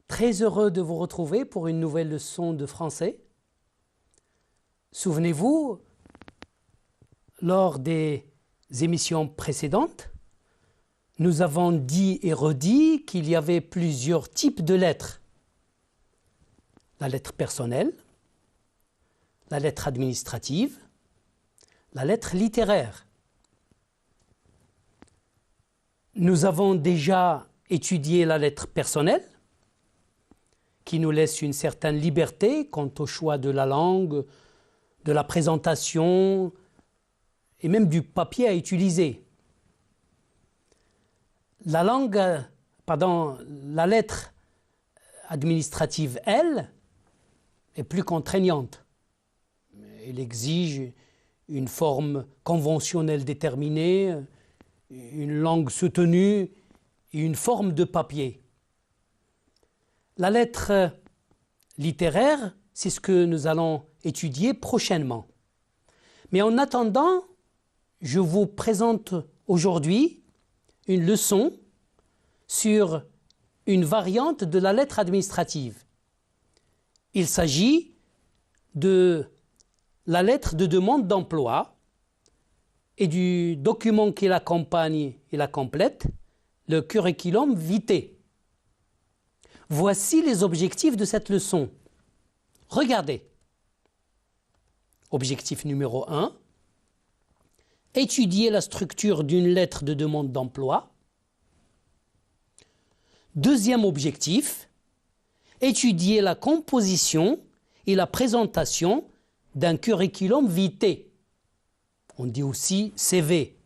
Très heureux de vous retrouver pour une nouvelle leçon de français. Souvenez-vous, lors des émissions précédentes, nous avons dit et redit qu'il y avait plusieurs types de lettres. La lettre personnelle, la lettre administrative, la lettre littéraire. Nous avons déjà étudié la lettre personnelle, qui nous laisse une certaine liberté quant au choix de la langue, de la présentation et même du papier à utiliser. La lettre administrative, elle, est plus contraignante. Elle exige une forme conventionnelle déterminée, une langue soutenue et une forme de papier. La lettre littéraire, c'est ce que nous allons étudier prochainement. Mais en attendant, je vous présente aujourd'hui une leçon sur une variante de la lettre administrative. Il s'agit de la lettre de demande d'emploi et du document qui l'accompagne et la complète, le curriculum vitae. Voici les objectifs de cette leçon. Regardez. Objectif numéro 1. Étudier la structure d'une lettre de demande d'emploi. Deuxième objectif. Étudier la composition et la présentation d'un curriculum vitae. On dit aussi CV.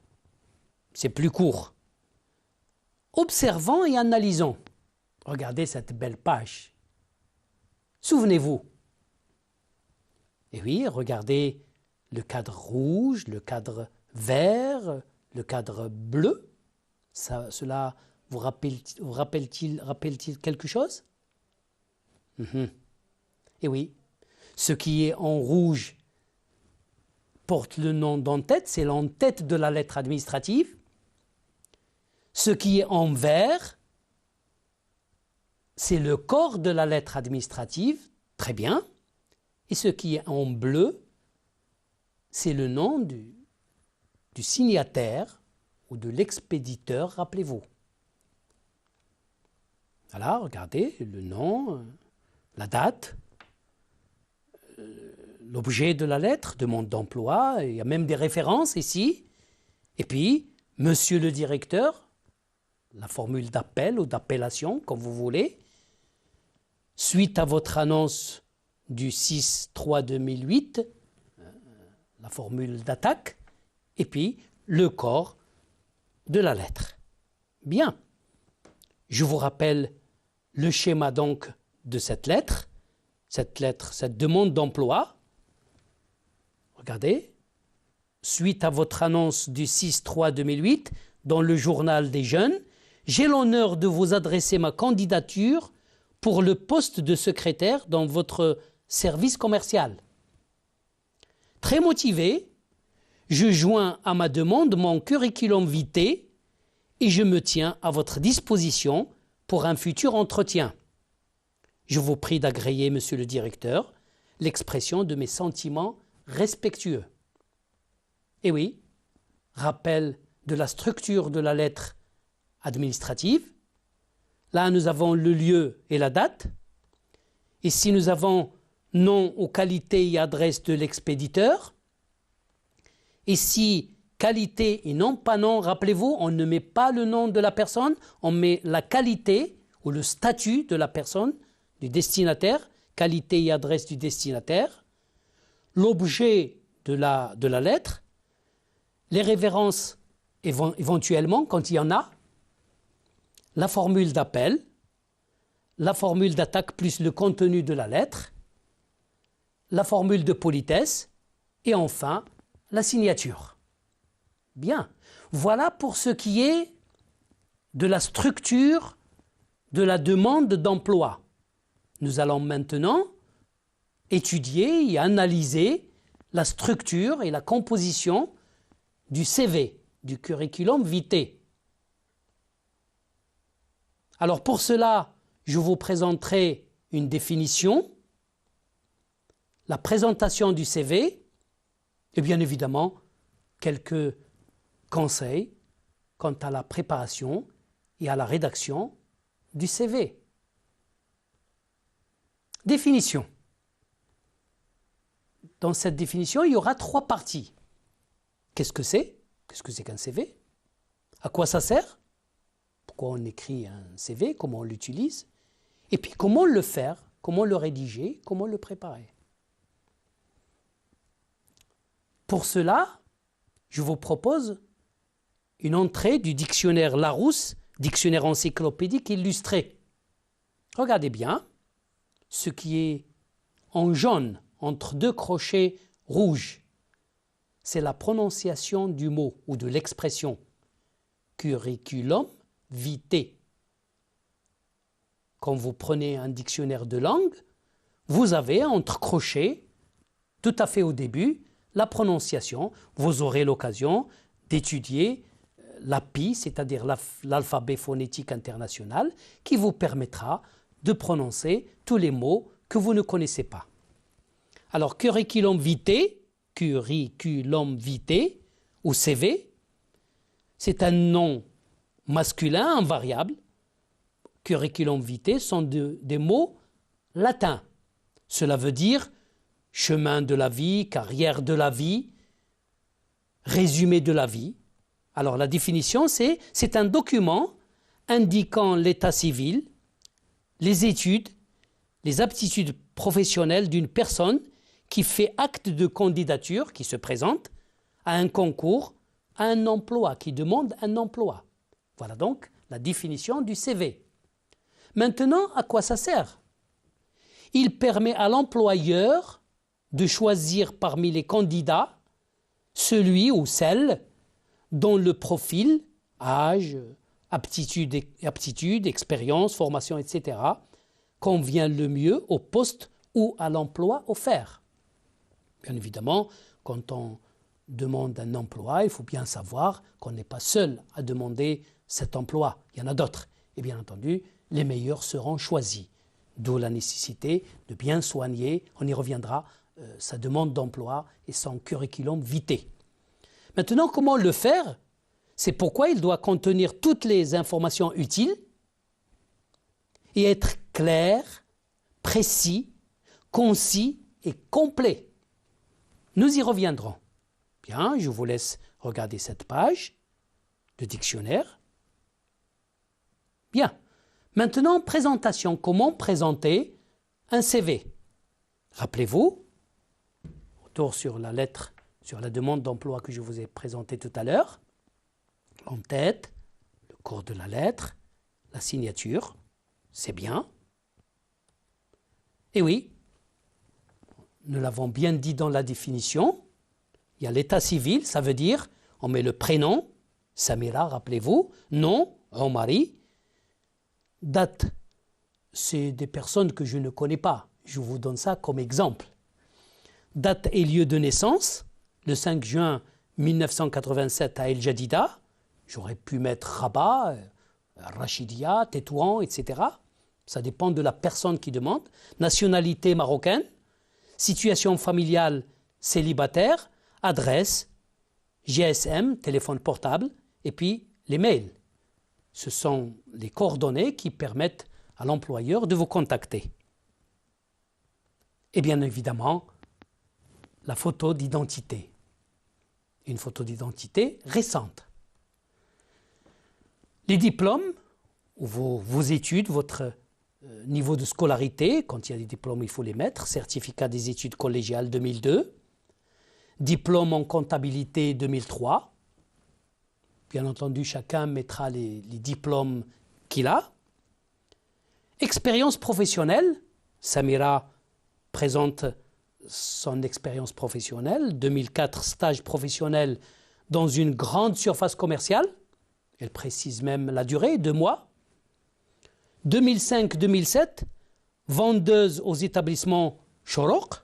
C'est plus court. Observons et analysons. Regardez cette belle page. Souvenez-vous. Et oui, regardez le cadre rouge, le cadre vert, le cadre bleu. Cela vous rappelle-t-il quelque chose? Et oui, ce qui est en rouge porte le nom d'en-tête, c'est l'en-tête de la lettre administrative. Ce qui est en vert, c'est le corps de la lettre administrative, très bien. Et ce qui est en bleu, c'est le nom du signataire ou de l'expéditeur, rappelez-vous. Voilà, regardez le nom, la date, l'objet de la lettre, demande d'emploi, il y a même des références ici. Et puis, monsieur le directeur, la formule d'appel ou d'appellation, comme vous voulez, suite à votre annonce du 6-3-2008, la formule d'attaque, et puis le corps de la lettre. Bien, je vous rappelle le schéma donc de cette demande d'emploi. Regardez, suite à votre annonce du 6-3-2008 dans le journal des jeunes, j'ai l'honneur de vous adresser ma candidature pour le poste de secrétaire dans votre service commercial. Très motivé, je joins à ma demande mon curriculum vitae et je me tiens à votre disposition pour un futur entretien. Je vous prie d'agréer, monsieur le directeur, l'expression de mes sentiments respectueux. Et oui, rappel de la structure de la lettre administrative. Là, nous avons le lieu et la date. Ici, nous avons nom ou qualité et adresse de l'expéditeur. Ici, qualité et non pas nom. Rappelez-vous, on ne met pas le nom de la personne, on met la qualité ou le statut de la personne, du destinataire, qualité et adresse du destinataire, l'objet de la lettre, les références éventuellement, quand il y en a, la formule d'appel, la formule d'attaque plus le contenu de la lettre, la formule de politesse et enfin la signature. Bien, voilà pour ce qui est de la structure de la demande d'emploi. Nous allons maintenant étudier et analyser la structure et la composition du CV, du curriculum vitae. Alors pour cela, je vous présenterai une définition, la présentation du CV et bien évidemment quelques conseils quant à la préparation et à la rédaction du CV. Définition. Dans cette définition, il y aura 3 parties. Qu'est-ce que c'est? Qu'est-ce que c'est qu'un CV? À quoi ça sert? Pourquoi on écrit un CV? Comment on l'utilise? Et puis comment le faire? Comment le rédiger? Comment le préparer? Pour cela, je vous propose une entrée du dictionnaire Larousse, dictionnaire encyclopédique illustré. Regardez bien, ce qui est en jaune entre 2 crochets rouges, c'est la prononciation du mot ou de l'expression curriculum vitae. Quand vous prenez un dictionnaire de langue, vous avez entre crochets, tout à fait au début, la prononciation. Vous aurez l'occasion d'étudier l'API, c'est-à-dire l'alphabet phonétique international, qui vous permettra de prononcer tous les mots que vous ne connaissez pas. Alors, curriculum vitae ou CV, c'est un nom masculin invariable. Curriculum vitae sont des mots latins. Cela veut dire chemin de la vie, carrière de la vie, résumé de la vie. Alors la définition, c'est un document indiquant l'état civil, les études, les aptitudes professionnelles d'une personne qui fait acte de candidature, qui se présente à un concours, à un emploi, qui demande un emploi. Voilà donc la définition du CV. Maintenant, à quoi ça sert? Il permet à l'employeur de choisir parmi les candidats celui ou celle dont le profil, âge, aptitude, expérience, formation, etc., convient le mieux au poste ou à l'emploi offert. Bien évidemment, quand on demande un emploi, il faut bien savoir qu'on n'est pas seul à demander cet emploi. Il y en a d'autres. Et bien entendu, les meilleurs seront choisis. D'où la nécessité de bien soigner, on y reviendra, sa demande d'emploi et son curriculum vitae. Maintenant, comment le faire? C'est pourquoi il doit contenir toutes les informations utiles et être clair, précis, concis et complet. Nous y reviendrons. Bien, je vous laisse regarder cette page de dictionnaire. Bien. Maintenant, présentation. Comment présenter un CV? Rappelez-vous, retour sur la lettre, sur la demande d'emploi que je vous ai présentée tout à l'heure. En tête, le corps de la lettre, la signature, c'est bien. Et oui, nous l'avons bien dit dans la définition, il y a l'état civil, ça veut dire, on met le prénom, Samira, rappelez-vous, nom, Omari. Date, c'est des personnes que je ne connais pas. Je vous donne ça comme exemple. Date et lieu de naissance, le 5 juin 1987 à El Jadida. J'aurais pu mettre Rabat, Rachidia, Tétouan, etc. Ça dépend de la personne qui demande. Nationalité marocaine, situation familiale célibataire, adresse, GSM, téléphone portable, et puis les mails. Ce sont les coordonnées qui permettent à l'employeur de vous contacter. Et bien évidemment, la photo d'identité. Une photo d'identité récente. Les diplômes, ou vos études, votre niveau de scolarité, quand il y a des diplômes, il faut les mettre. Certificat des études collégiales 2002. Diplôme en comptabilité 2003. Bien entendu, chacun mettra les diplômes qu'il a. Expérience professionnelle. Samira présente son expérience professionnelle. 2004, stage professionnel dans une grande surface commerciale. Elle précise même la durée, 2 mois. 2005-2007, vendeuse aux établissements Choroq.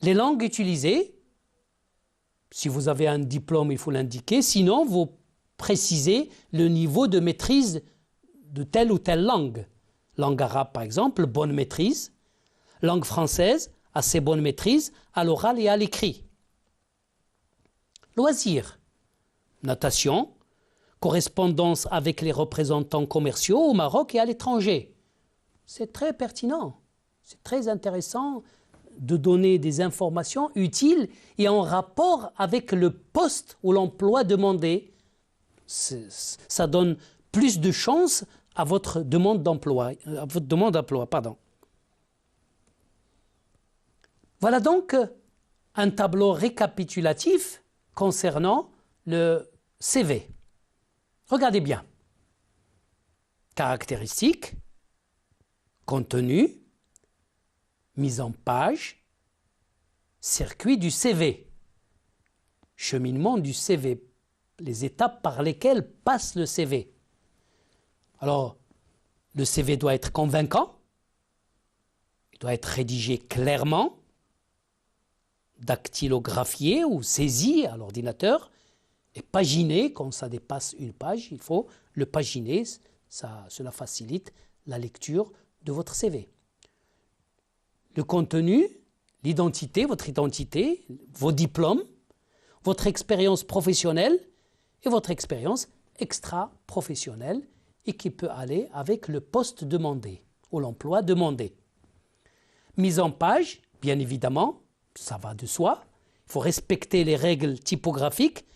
Les langues utilisées, si vous avez un diplôme, il faut l'indiquer. Sinon, vous précisez le niveau de maîtrise de telle ou telle langue. Langue arabe, par exemple, bonne maîtrise. Langue française, assez bonne maîtrise à l'oral et à l'écrit. Loisirs, natation, correspondance avec les représentants commerciaux au Maroc et à l'étranger. C'est très pertinent, c'est très intéressant de donner des informations utiles et en rapport avec le poste ou l'emploi demandé. Ça donne plus de chance à votre demande d'emploi, Voilà donc un tableau récapitulatif concernant le CV. Regardez bien. Caractéristiques, contenu, mise en page, circuit du CV, cheminement du CV, les étapes par lesquelles passe le CV. Alors, le CV doit être convaincant, il doit être rédigé clairement, dactylographié ou saisi à l'ordinateur et paginé quand ça dépasse une page. Il faut le paginer, cela facilite la lecture de votre CV. Le contenu, l'identité, votre identité, vos diplômes, votre expérience professionnelle et votre expérience extra-professionnelle et qui peut aller avec le poste demandé ou l'emploi demandé. Mise en page, bien évidemment, ça va de soi. Il faut respecter les règles typographiques,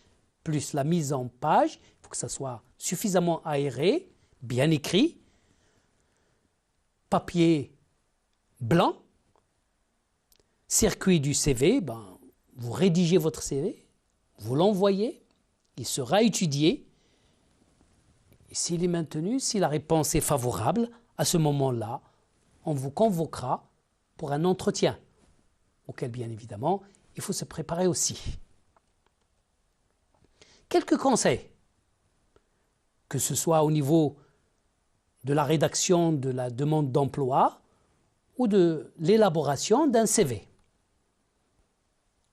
plus la mise en page. Il faut que ça soit suffisamment aéré, bien écrit. Papier blanc. Circuit du CV, vous rédigez votre CV, vous l'envoyez, il sera étudié. Et s'il est maintenu, si la réponse est favorable, à ce moment-là, on vous convoquera pour un entretien, auquel bien évidemment, il faut se préparer aussi. Quelques conseils, que ce soit au niveau de la rédaction de la demande d'emploi ou de l'élaboration d'un CV.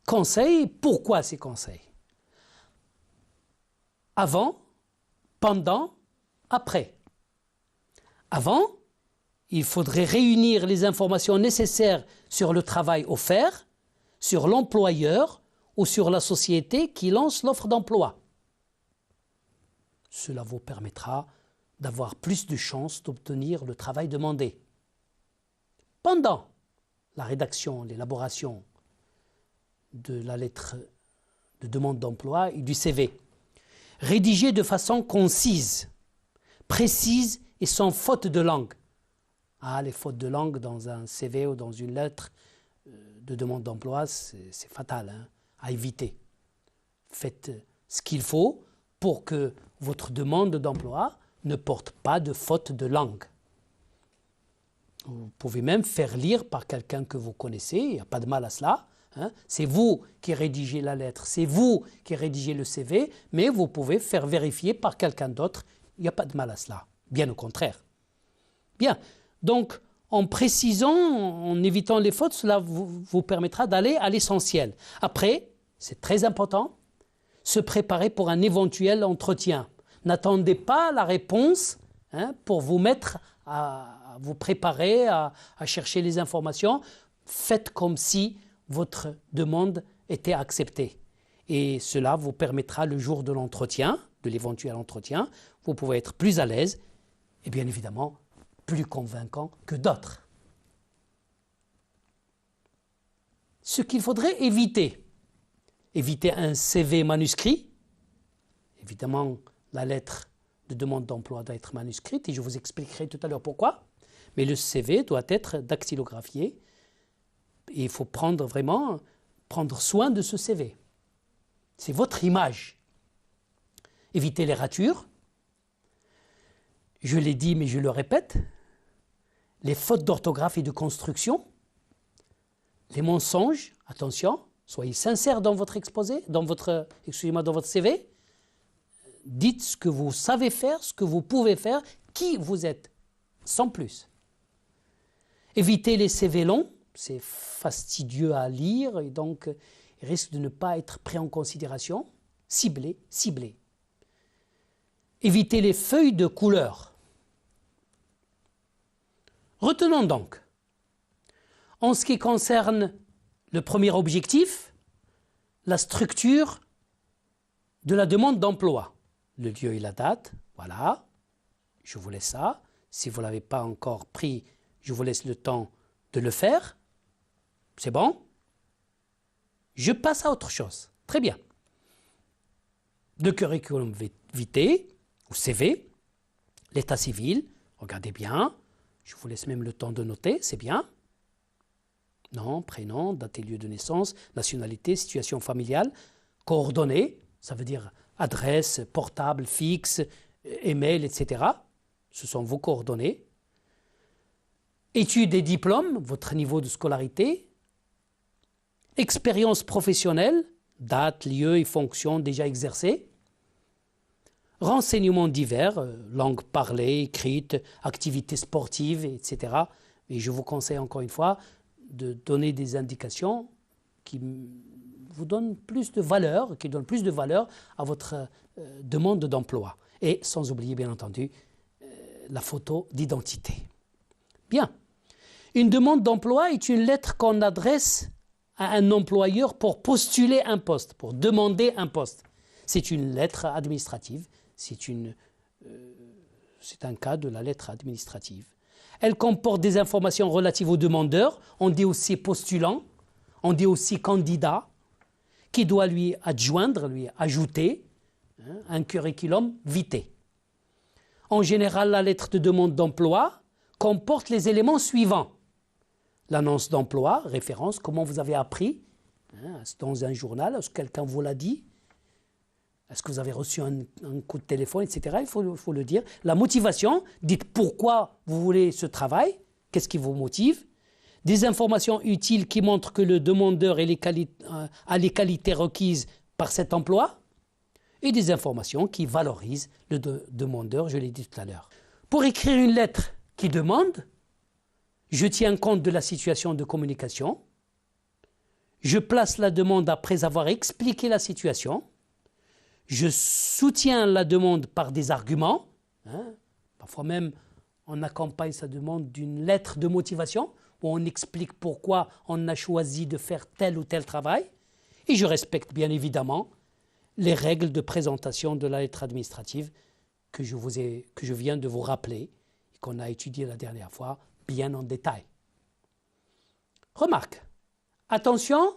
Conseils, pourquoi ces conseils? Avant, pendant, après. Avant, il faudrait réunir les informations nécessaires sur le travail offert, sur l'employeur ou sur la société qui lance l'offre d'emploi. Cela vous permettra d'avoir plus de chances d'obtenir le travail demandé. Pendant la rédaction, l'élaboration de la lettre de demande d'emploi et du CV, rédigé de façon concise, précise et sans faute de langue. Les fautes de langue dans un CV ou dans une lettre de demande d'emploi, c'est fatal, à éviter. Faites ce qu'il faut pour que votre demande d'emploi ne porte pas de faute de langue. Vous pouvez même faire lire par quelqu'un que vous connaissez, il n'y a pas de mal à cela. C'est vous qui rédigez la lettre, c'est vous qui rédigez le CV, mais vous pouvez faire vérifier par quelqu'un d'autre, il n'y a pas de mal à cela, bien au contraire. Bien, donc en précisant, en évitant les fautes, cela vous permettra d'aller à l'essentiel. Après, c'est très important, se préparer pour un éventuel entretien. N'attendez pas la réponse pour vous mettre à vous préparer, à chercher les informations. Faites comme si votre demande était acceptée. Et cela vous permettra le jour de l'entretien, de l'éventuel entretien, vous pouvez être plus à l'aise et bien évidemment plus convaincant que d'autres. Ce qu'il faudrait éviter un CV manuscrit. Évidemment, la lettre de demande d'emploi doit être manuscrite et je vous expliquerai tout à l'heure pourquoi. Mais le CV doit être dactylographié et il faut prendre soin de ce CV. C'est votre image. Évitez les ratures. Je l'ai dit mais je le répète. Les fautes d'orthographe et de construction. Les mensonges, attention, soyez sincères dans votre exposé, dans votre CV. Dites ce que vous savez faire, ce que vous pouvez faire, qui vous êtes, sans plus. Évitez les CV longs, c'est fastidieux à lire et donc il risque de ne pas être pris en considération. Ciblez. Évitez les feuilles de couleur. Retenons donc, en ce qui concerne le premier objectif, la structure de la demande d'emploi, le lieu et la date, voilà, je vous laisse ça. Si vous ne l'avez pas encore pris, je vous laisse le temps de le faire. C'est bon? Je passe à autre chose. Très bien. Le curriculum vitae, ou CV, l'état civil, regardez bien. Je vous laisse même le temps de noter, c'est bien. Nom, prénom, date et lieu de naissance, nationalité, situation familiale, coordonnées, ça veut dire adresse, portable, fixe, email, etc. Ce sont vos coordonnées. Études et diplômes, votre niveau de scolarité. Expérience professionnelle, date, lieu et fonction déjà exercées. Renseignements divers, langue parlée, écrite, activités sportives, etc. Et je vous conseille encore une fois de donner des indications qui vous donnent plus de valeur, qui donnent plus de valeur à votre demande d'emploi. Et sans oublier, bien entendu, la photo d'identité. Bien. Une demande d'emploi est une lettre qu'on adresse à un employeur pour postuler un poste, pour demander un poste. C'est une lettre administrative, c'est un cas de la lettre administrative. Elle comporte des informations relatives au demandeur, on dit aussi postulant, on dit aussi candidat, qui doit lui adjoindre, lui ajouter un curriculum vitae. En général, la lettre de demande d'emploi comporte les éléments suivants. L'annonce d'emploi, référence, comment vous avez appris, dans un journal, est-ce que quelqu'un vous l'a dit, est-ce que vous avez reçu un coup de téléphone, etc. Il faut le dire. La motivation, dites pourquoi vous voulez ce travail, qu'est-ce qui vous motive. Des informations utiles qui montrent que le demandeur a les qualités requises par cet emploi. Et des informations qui valorisent le demandeur, je l'ai dit tout à l'heure. Pour écrire une lettre qui demande, je tiens compte de la situation de communication. Je place la demande après avoir expliqué la situation. Je soutiens la demande par des arguments. Parfois même, on accompagne sa demande d'une lettre de motivation où on explique pourquoi on a choisi de faire tel ou tel travail. Et je respecte bien évidemment les règles de présentation de la lettre administrative que je viens de vous rappeler et qu'on a étudié la dernière fois bien en détail. Remarque, attention,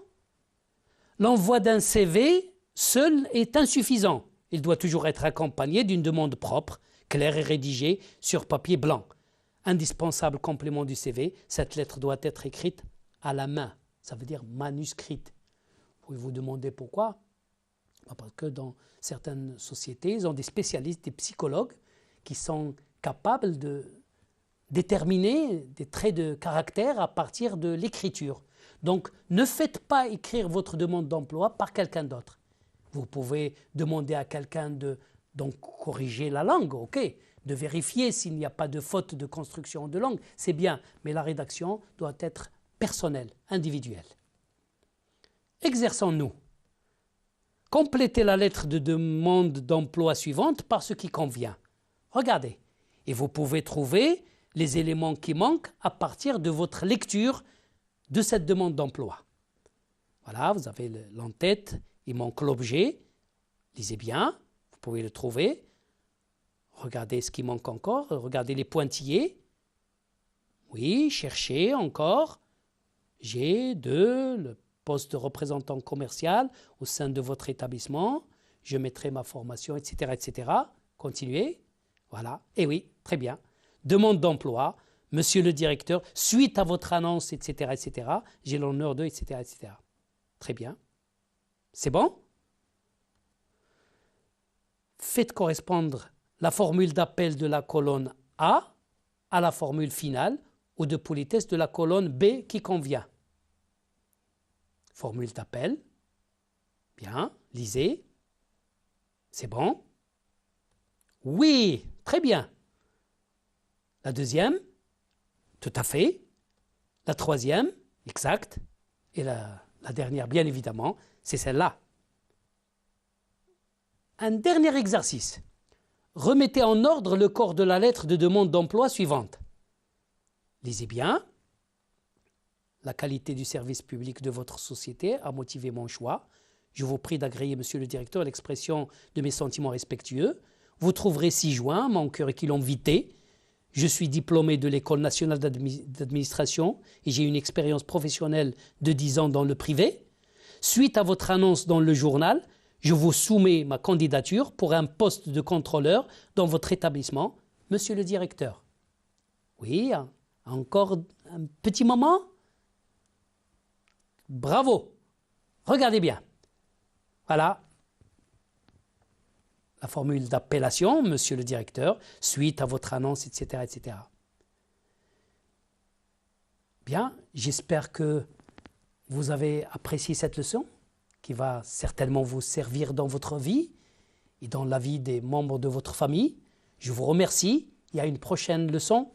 l'envoi d'un CV seul est insuffisant. Il doit toujours être accompagné d'une demande propre, claire et rédigée sur papier blanc. Indispensable complément du CV, cette lettre doit être écrite à la main. Ça veut dire manuscrite. Vous pouvez vous demander pourquoi? Parce que dans certaines sociétés, ils ont des spécialistes, des psychologues qui sont capables de déterminer des traits de caractère à partir de l'écriture. Donc, ne faites pas écrire votre demande d'emploi par quelqu'un d'autre. Vous pouvez demander à quelqu'un de corriger la langue, ok, de vérifier s'il n'y a pas de faute de construction de langue, c'est bien, mais la rédaction doit être personnelle, individuelle. Exerçons-nous. Complétez la lettre de demande d'emploi suivante par ce qui convient. Regardez, et vous pouvez trouver les éléments qui manquent à partir de votre lecture de cette demande d'emploi. Voilà, vous avez l'entête, il manque l'objet, lisez bien, vous pouvez le trouver. Regardez ce qui manque encore, regardez les pointillés. Oui, cherchez encore. J'ai le poste de représentant commercial au sein de votre établissement. Je mettrai ma formation, etc., etc. Continuez. Voilà. Et oui, très bien. Demande d'emploi, monsieur le directeur, suite à votre annonce, etc., etc. J'ai l'honneur de, etc., etc. Très bien. C'est bon? Faites correspondre la formule d'appel de la colonne A à la formule finale ou de politesse de la colonne B qui convient. Formule d'appel. Bien, lisez. C'est bon? Oui, très bien. La deuxième, tout à fait. La troisième, exact. Et la dernière, bien évidemment, c'est celle-là. Un dernier exercice. Remettez en ordre le corps de la lettre de demande d'emploi suivante. Lisez bien. La qualité du service public de votre société a motivé mon choix. Je vous prie d'agréer, monsieur le directeur, l'expression de mes sentiments respectueux. Vous trouverez 6 juin mon curriculum vitae. Je suis diplômé de l'École nationale d'administration et j'ai une expérience professionnelle de 10 ans dans le privé. Suite à votre annonce dans le journal, je vous soumets ma candidature pour un poste de contrôleur dans votre établissement, monsieur le directeur. Oui, encore un petit moment. Bravo. Regardez bien. Voilà la formule d'appellation, monsieur le directeur, suite à votre annonce, etc., etc. Bien, j'espère que vous avez apprécié cette leçon, qui va certainement vous servir dans votre vie et dans la vie des membres de votre famille. Je vous remercie. Il y a une prochaine leçon.